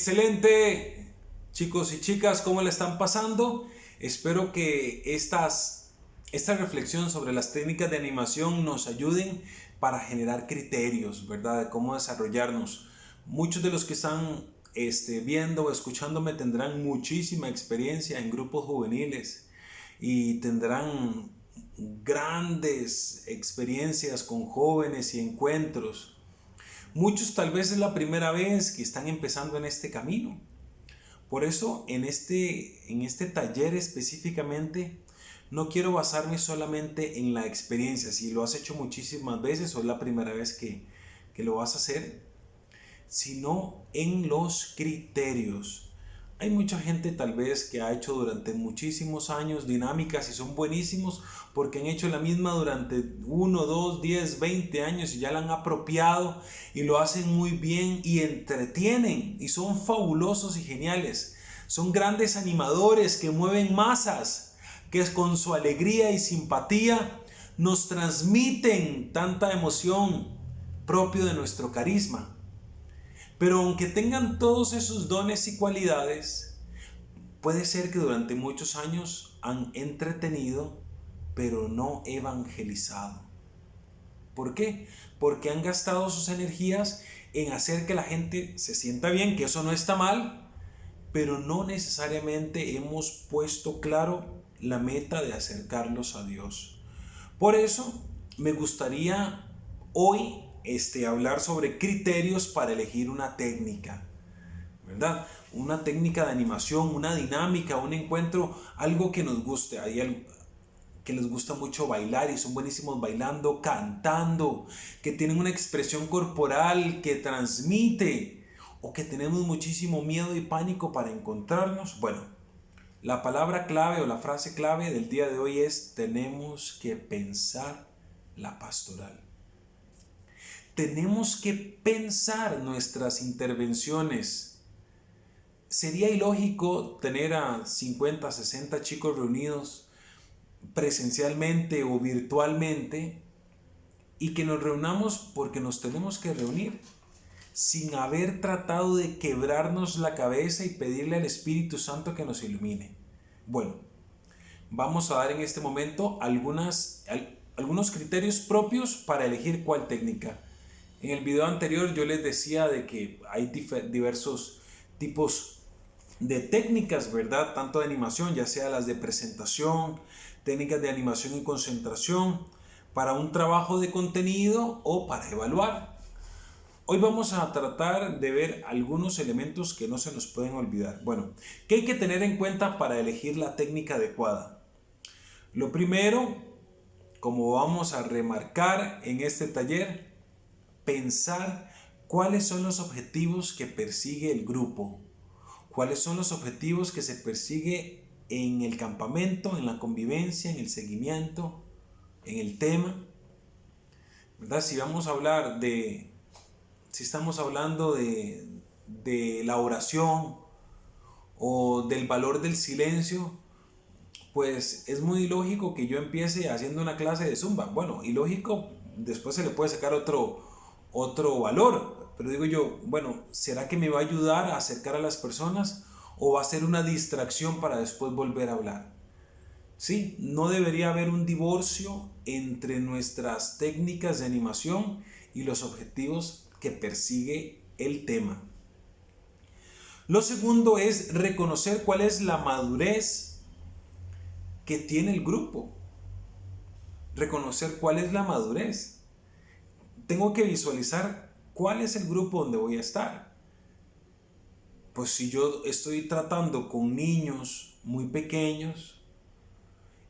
Excelente, chicos y chicas, ¿cómo le están pasando? Espero que esta reflexión sobre las técnicas de animación nos ayuden para generar criterios, ¿verdad? De cómo desarrollarnos. Muchos de los que están viendo o escuchándome tendrán muchísima experiencia en grupos juveniles y tendrán grandes experiencias con jóvenes y encuentros. Muchos tal vez es la primera vez que están empezando en este camino. Por eso en este taller específicamente no quiero basarme solamente en la experiencia. Si lo has hecho muchísimas veces o es la primera vez que lo vas a hacer, sino en los criterios. Hay mucha gente tal vez que ha hecho durante muchísimos años dinámicas y son buenísimos porque han hecho la misma durante 1, 2, 10, 20 años y ya la han apropiado y lo hacen muy bien y entretienen y son fabulosos y geniales. Son grandes animadores que mueven masas, que con su alegría y simpatía nos transmiten tanta emoción propio de nuestro carisma. Pero aunque tengan todos esos dones y cualidades, puede ser que durante muchos años han entretenido, pero no evangelizado. ¿Por qué? Porque han gastado sus energías en hacer que la gente se sienta bien, que eso no está mal, pero no necesariamente hemos puesto claro la meta de acercarlos a Dios. Por eso me gustaría hoy hablar sobre criterios para elegir una técnica, ¿verdad? Una técnica de animación, una dinámica, un encuentro, algo que nos guste. Hay que les gusta mucho bailar y son buenísimos bailando, cantando, que tienen una expresión corporal que transmite, o que tenemos muchísimo miedo y pánico para encontrarnos. Bueno, la palabra clave o la frase clave del día de hoy es: tenemos que pensar la pastoral. Tenemos que pensar nuestras intervenciones. Sería ilógico tener a 50, 60 chicos reunidos presencialmente o virtualmente y que nos reunamos porque nos tenemos que reunir sin haber tratado de quebrarnos la cabeza y pedirle al Espíritu Santo que nos ilumine. Bueno, vamos a dar en este momento algunos criterios propios para elegir cuál técnica. En el video anterior yo les decía de que hay diversos tipos de técnicas, ¿verdad? Tanto de animación, ya sea las de presentación, técnicas de animación y concentración, para un trabajo de contenido o para evaluar. Hoy vamos a tratar de ver algunos elementos que no se nos pueden olvidar. Bueno, ¿qué hay que tener en cuenta para elegir la técnica adecuada? Lo primero, como vamos a remarcar en este taller, pensar cuáles son los objetivos que persigue el grupo, cuáles son los objetivos que se persigue en el campamento, en la convivencia, en el seguimiento, en el tema, ¿verdad? Si estamos hablando de la oración o del valor del silencio, pues es muy ilógico que yo empiece haciendo una clase de Zumba. Bueno, ilógico, después se le puede sacar otro valor, pero digo yo, bueno, ¿será que me va a ayudar a acercar a las personas o va a ser una distracción para después volver a hablar? Sí, no debería haber un divorcio entre nuestras técnicas de animación y los objetivos que persigue el tema. Lo segundo es reconocer cuál es la madurez que tiene el grupo. Reconocer cuál es la madurez. Tengo que visualizar cuál es el grupo donde voy a estar. Pues si yo estoy tratando con niños muy pequeños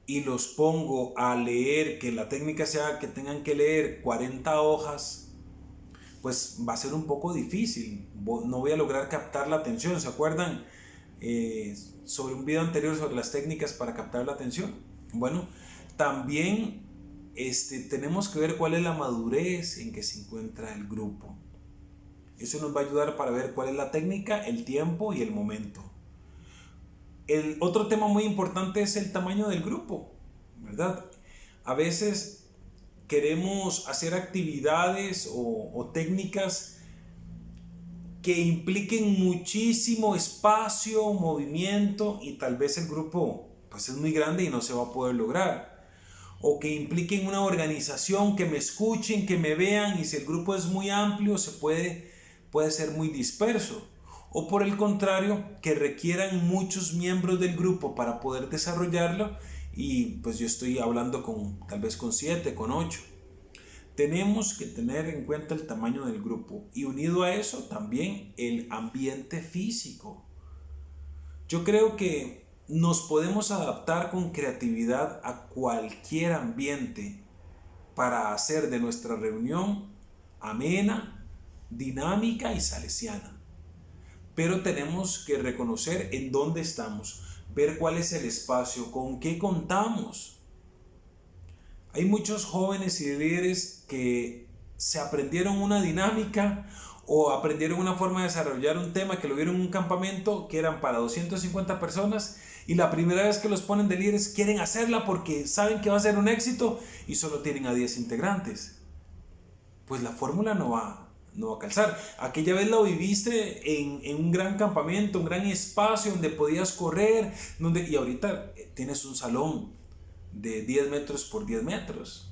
y los pongo a leer, que la técnica sea que tengan que leer 40 hojas, pues va a ser un poco difícil. No voy a lograr captar la atención. ¿Se acuerdan sobre un video anterior sobre las técnicas para captar la atención? Bueno, también tenemos que ver cuál es la madurez en que se encuentra el grupo. Eso nos va a ayudar para ver cuál es la técnica, el tiempo y el momento. El otro tema muy importante es el tamaño del grupo, ¿verdad? A veces queremos hacer actividades o técnicas que impliquen muchísimo espacio, movimiento, y tal vez el grupo pues es muy grande y no se va a poder lograr. O que impliquen una organización, que me escuchen, que me vean, y si el grupo es muy amplio puede ser muy disperso. O por el contrario, que requieran muchos miembros del grupo para poder desarrollarlo, y pues yo estoy hablando tal vez con 7, con 8. Tenemos que tener en cuenta el tamaño del grupo, y unido a eso también el ambiente físico. Yo creo que nos podemos adaptar con creatividad a cualquier ambiente para hacer de nuestra reunión amena, dinámica y salesiana. Pero tenemos que reconocer en dónde estamos, ver cuál es el espacio, con qué contamos. Hay muchos jóvenes y líderes que se aprendieron una dinámica o aprendieron una forma de desarrollar un tema que lo vieron en un campamento que eran para 250 personas, y la primera vez que los ponen de líderes quieren hacerla porque saben que va a ser un éxito y solo tienen a 10 integrantes. Pues la fórmula no va a calzar. Aquella vez lo viviste en un gran campamento, un gran espacio donde podías correr, y ahorita tienes un salón de 10 metros por 10 metros.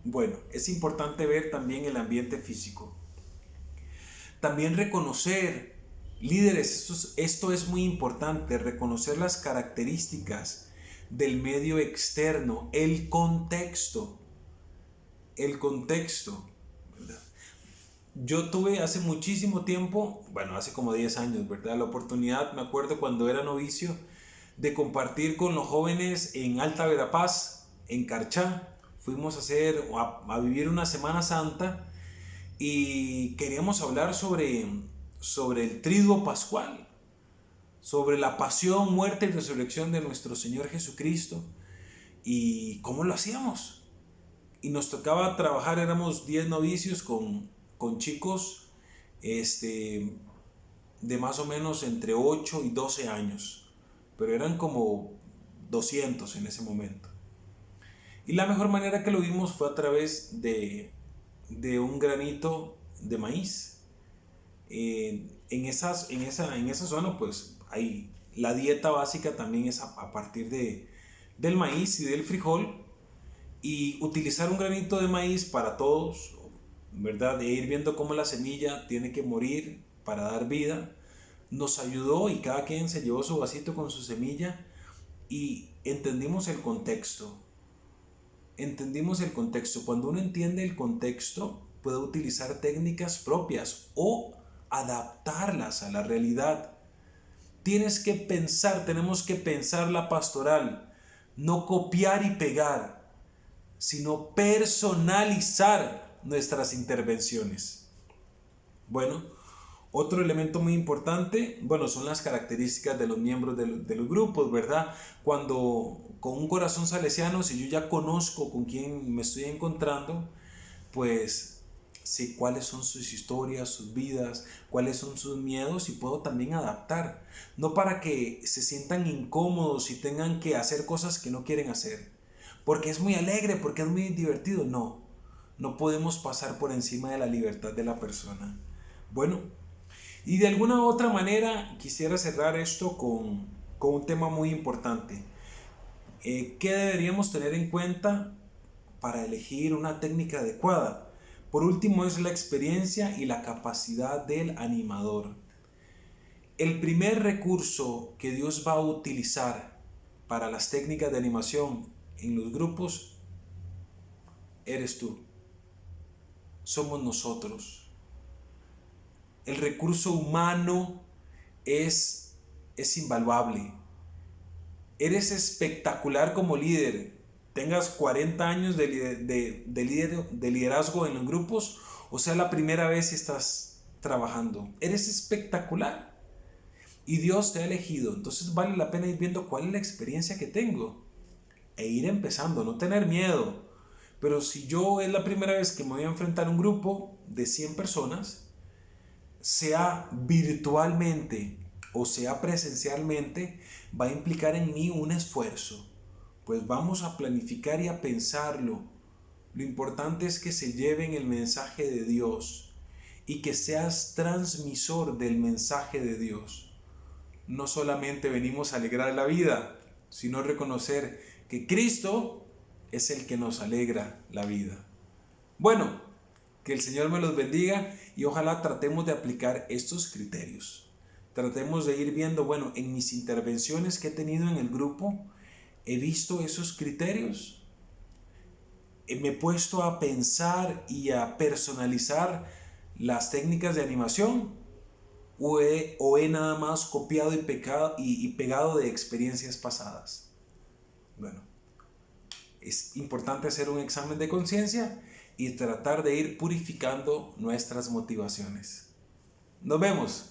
Bueno, es importante ver también el ambiente físico. También reconocer, líderes, esto es muy importante, reconocer las características del medio externo, el contexto. ¿Verdad? Yo tuve hace muchísimo tiempo, bueno, hace como 10 años, ¿verdad? La oportunidad, me acuerdo cuando era novicio, de compartir con los jóvenes en Alta Verapaz, en Carchá. Fuimos a vivir una Semana Santa y queríamos hablar sobre el triduo pascual, sobre la pasión, muerte y resurrección de nuestro Señor Jesucristo y cómo lo hacíamos. Y nos tocaba trabajar, éramos 10 novicios con chicos de más o menos entre 8 y 12 años, pero eran como 200 en ese momento. Y la mejor manera que lo vimos fue a través de un granito de maíz. En esa zona pues hay la dieta básica también es a partir del maíz y del frijol, y utilizar un granito de maíz para todos, ¿verdad? De ir viendo cómo la semilla tiene que morir para dar vida, nos ayudó, y cada quien se llevó su vasito con su semilla y entendimos el contexto. Cuando uno entiende el contexto, puede utilizar técnicas propias o adaptarlas a la realidad. Tenemos que pensar la pastoral, no copiar y pegar, sino personalizar nuestras intervenciones. Bueno, otro elemento muy importante, son las características de los miembros de los grupos, ¿verdad? Cuando con un corazón salesiano, si yo ya conozco con quién me estoy encontrando, pues sé cuáles son sus historias, sus vidas, cuáles son sus miedos, y puedo también adaptar. No para que se sientan incómodos y tengan que hacer cosas que no quieren hacer, porque es muy alegre, porque es muy divertido. No podemos pasar por encima de la libertad de la persona. Bueno, y de alguna u otra manera quisiera cerrar esto con un tema muy importante. ¿Qué deberíamos tener en cuenta para elegir una técnica adecuada? Por último, es la experiencia y la capacidad del animador. El primer recurso que Dios va a utilizar para las técnicas de animación en los grupos eres tú. Somos nosotros. El recurso humano es invaluable. Eres espectacular como líder. Tengas 40 años de liderazgo en los grupos, o sea, la primera vez que estás trabajando. Eres espectacular. Y Dios te ha elegido. Entonces vale la pena ir viendo cuál es la experiencia que tengo. E ir empezando, no tener miedo. Pero si yo es la primera vez que me voy a enfrentar a un grupo de 100 personas, sea virtualmente o sea presencialmente, va a implicar en mí un esfuerzo. Pues vamos a planificar y a pensarlo. Lo importante es que se lleven el mensaje de Dios y que seas transmisor del mensaje de Dios. No solamente venimos a alegrar la vida, sino reconocer que Cristo es el que nos alegra la vida. Bueno, que el Señor me los bendiga y ojalá tratemos de aplicar estos criterios. Tratemos de ir viendo, bueno, en mis intervenciones que he tenido en el grupo, he visto esos criterios. Me he puesto a pensar y a personalizar las técnicas de animación o he nada más copiado y pegado de experiencias pasadas. Bueno, es importante hacer un examen de conciencia y tratar de ir purificando nuestras motivaciones. Nos vemos.